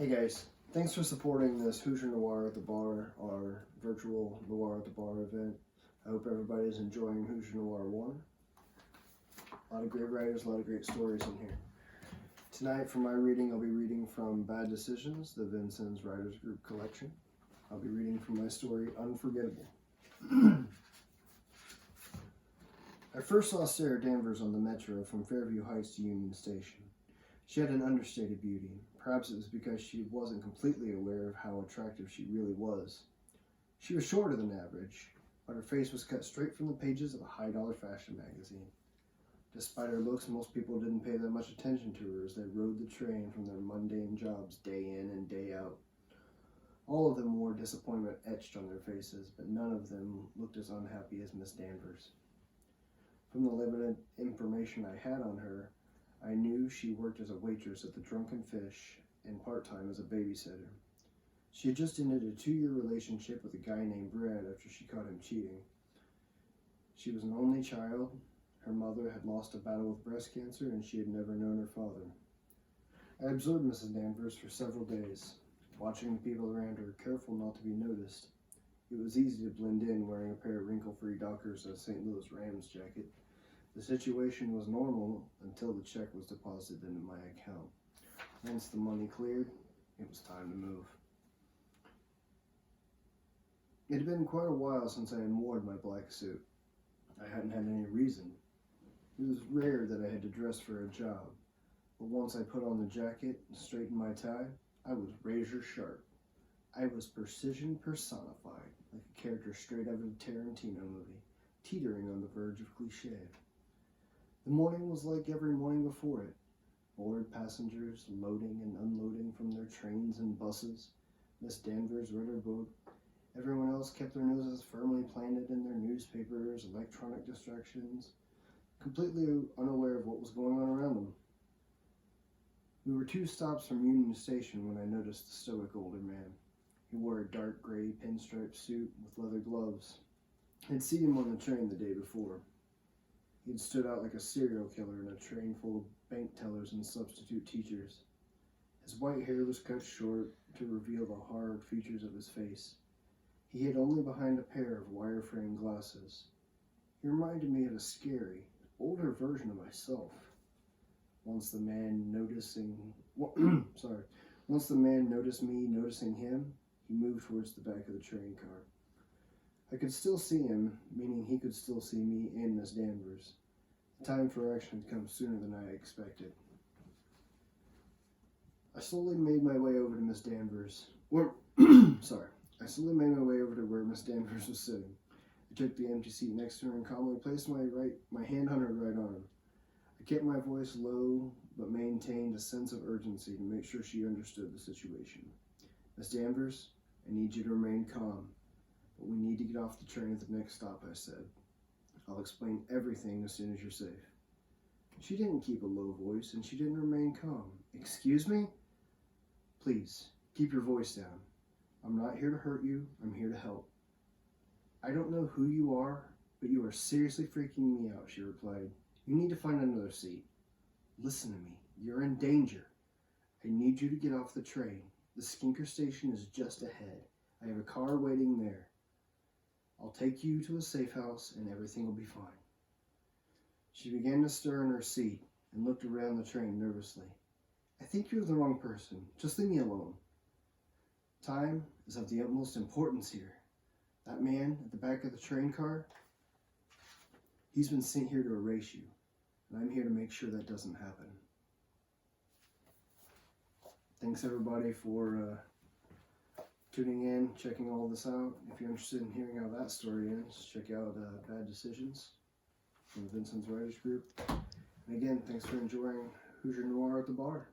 Hey guys, thanks for supporting this Hoosier Noir at the Bar, our virtual Noir at the Bar event. I hope everybody's enjoying Hoosier Noir 1. A lot of great writers, a lot of great stories in here. Tonight for my reading, I'll be reading from Bad Decisions, the Vincennes Writers Group collection. I'll be reading from my story, Unforgettable. I first saw Sarah Danvers on the metro from Fairview Heights to Union Station. She had an understated beauty. Perhaps it was because she wasn't completely aware of how attractive she really was. She was shorter than average, but her face was cut straight from the pages of a high-dollar fashion magazine. Despite her looks, most people didn't pay that much attention to her as they rode the train from their mundane jobs day in and day out. All of them wore disappointment etched on their faces, but none of them looked as unhappy as Miss Danvers. From the limited information I had on her, I knew she worked as a waitress at the Drunken Fish and part-time as a babysitter. She had just ended a 2-year relationship with a guy named Brad after she caught him cheating. She was an only child. Her mother had lost a battle with breast cancer and she had never known her father. I observed Mrs. Danvers for several days, watching the people around her, careful not to be noticed. It was easy to blend in wearing a pair of wrinkle-free Dockers and a St. Louis Rams jacket. The situation was normal until the check was deposited into my account. Once the money cleared, it was time to move. It had been quite a while since I had worn my black suit. I hadn't had any reason. It was rare that I had to dress for a job, but once I put on the jacket and straightened my tie, I was razor sharp. I was precision personified, like a character straight out of a Tarantino movie, teetering on the verge of cliché. The morning was like every morning before it. Bored passengers loading and unloading from their trains and buses. Miss Danvers read her book. Everyone else kept their noses firmly planted in their newspapers, electronic distractions, completely unaware of what was going on around them. We were 2 stops from Union Station when I noticed the stoic older man. He wore a dark gray pinstripe suit with leather gloves. I'd seen him on the train the day before. He'd stood out like a serial killer in a train full of bank tellers and substitute teachers. His white hair was cut short to reveal the hard features of his face. He hid only behind a pair of wire-frame glasses. He reminded me of a scary, older version of myself. Once the man noticed me noticing him, he moved towards the back of the train car. I could still see him, meaning he could still see me and Miss Danvers. The time for action had come sooner than I expected. I slowly made my way over to Miss Danvers. I slowly made my way over to where Miss Danvers was sitting. I took the empty seat next to her and calmly placed my hand on her right arm. I kept my voice low, but maintained a sense of urgency to make sure she understood the situation. Miss Danvers, I need you to remain calm. But we need to get off the train at the next stop, I said. I'll explain everything as soon as you're safe. She didn't keep a low voice, and she didn't remain calm. Excuse me? Please, keep your voice down. I'm not here to hurt you. I'm here to help. I don't know who you are, but you are seriously freaking me out, she replied. You need to find another seat. Listen to me. You're in danger. I need you to get off the train. The Skinker station is just ahead. I have a car waiting there. I'll take you to a safe house and everything will be fine. She began to stir in her seat and looked around the train nervously. I think you're the wrong person. Just leave me alone. Time is of the utmost importance here. That man at the back of the train car, he's been sent here to erase you, and I'm here to make sure that doesn't happen. Thanks everybody for tuning in, checking all this out. If you're interested in hearing how that story ends, check out Bad Decisions from the Vincennes Writers Group. And again, thanks for enjoying Hoosier Noir at the Bar.